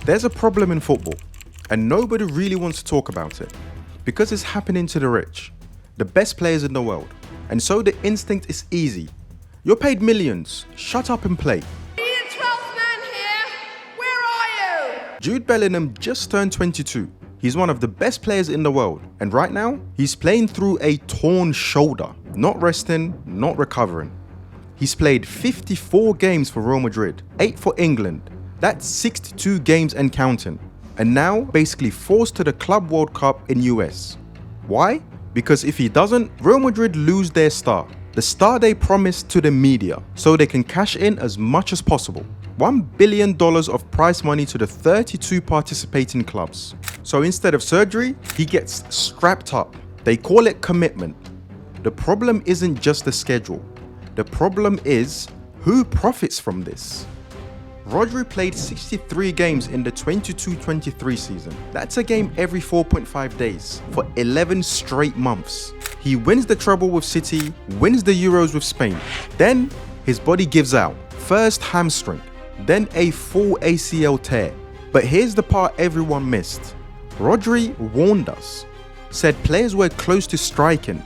There's a problem in football, and nobody really wants to talk about it, because it's happening to the rich, the best players in the world, and so the instinct is easy. You're paid millions, shut up and play. Ian 12th man here, where are you? Jude Bellingham just turned 22. He's one of the best players in the world, and right now, he's playing through a torn shoulder, not resting, not recovering. He's played 54 games for Real Madrid, 8 for England. That's 62 games and counting. And now, basically forced to the Club World Cup in US. Why? Because if he doesn't, Real Madrid lose their star. The star they promised to the media, so they can cash in as much as possible. $1 billion of prize money to the 32 participating clubs. So instead of surgery, he gets strapped up. They call it commitment. The problem isn't just the schedule. The problem is, who profits from this? Rodri played 63 games in the 22-23 season. That's a game every 4.5 days for 11 straight months. He wins the treble with City, wins the Euros with Spain. Then his body gives out. First hamstring, then a full ACL tear. But here's the part everyone missed. Rodri warned us, said players were close to striking,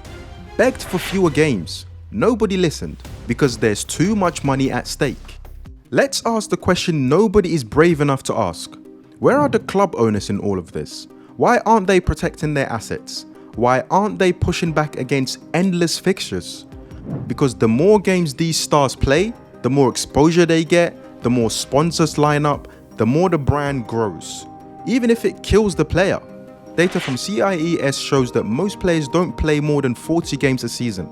begged for fewer games. Nobody listened because there's too much money at stake. Let's ask the question nobody is brave enough to ask. Where are the club owners in all of this? Why aren't they protecting their assets? Why aren't they pushing back against endless fixtures? Because the more games these stars play, the more exposure they get, the more sponsors line up, the more the brand grows. Even if it kills the player. Data from CIES shows that most players don't play more than 40 games a season.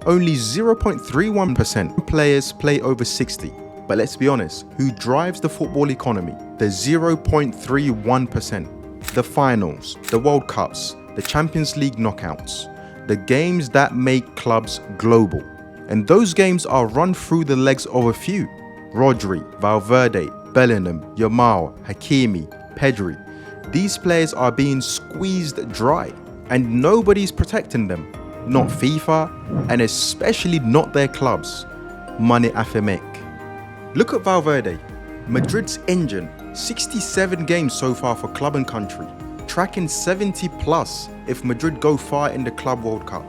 Only 0.31% players play over 60. But let's be honest, who drives the football economy? The 0.31%. The finals, the World Cups, the Champions League knockouts, the games that make clubs global. And those games are run through the legs of a few. Rodri, Valverde, Bellingham, Yamal, Hakimi, Pedri. These players are being squeezed dry, and nobody's protecting them. Not FIFA, and especially not their clubs. Money afemek. Look at Valverde, Madrid's engine, 67 games so far for club and country, tracking 70 plus if Madrid go far in the Club World Cup.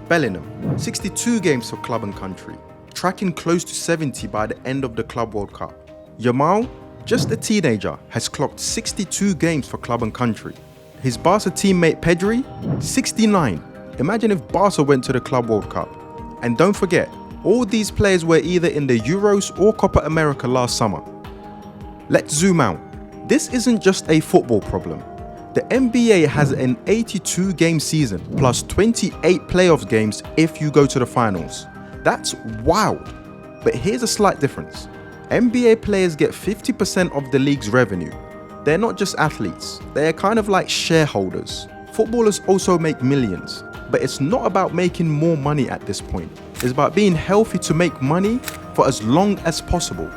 Bellingham, 62 games for club and country, tracking close to 70 by the end of the Club World Cup. Yamal, just a teenager, has clocked 62 games for club and country. His Barca teammate Pedri, 69. Imagine if Barca went to the Club World Cup. And don't forget, all these players were either in the Euros or Copa America last summer. Let's zoom out. This isn't just a football problem. The NBA has an 82-game season plus 28 playoff games if you go to the finals. That's wild. But here's a slight difference. NBA players get 50% of the league's revenue. They're not just athletes, they're kind of like shareholders. Footballers also make millions. But it's not about making more money at this point. It's about being healthy to make money for as long as possible.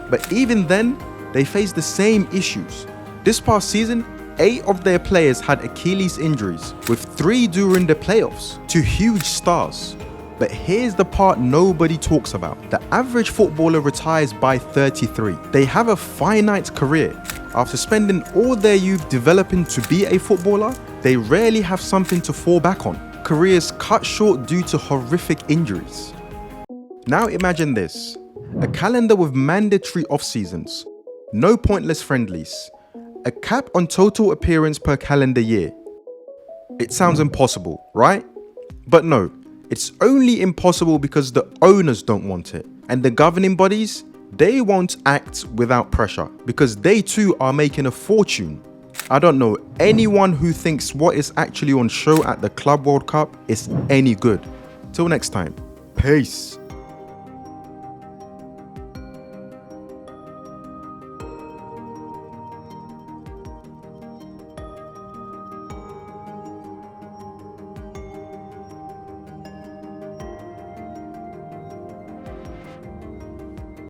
But even then, they face the same issues. This past season, 8 of their players had Achilles injuries, with 3 during the playoffs, to huge stars. But here's the part nobody talks about. The average footballer retires by 33. They have a finite career. After spending all their youth developing to be a footballer, they rarely have something to fall back on. Careers cut short due to horrific injuries. Now imagine this, a calendar with mandatory off-seasons, no pointless friendlies, a cap on total appearance per calendar year. It sounds impossible, right? But no, it's only impossible because the owners don't want it, and the governing bodies, they won't act without pressure because they too are making a fortune. I don't know anyone who thinks what is actually on show at the Club World Cup is any good. Till next time, peace.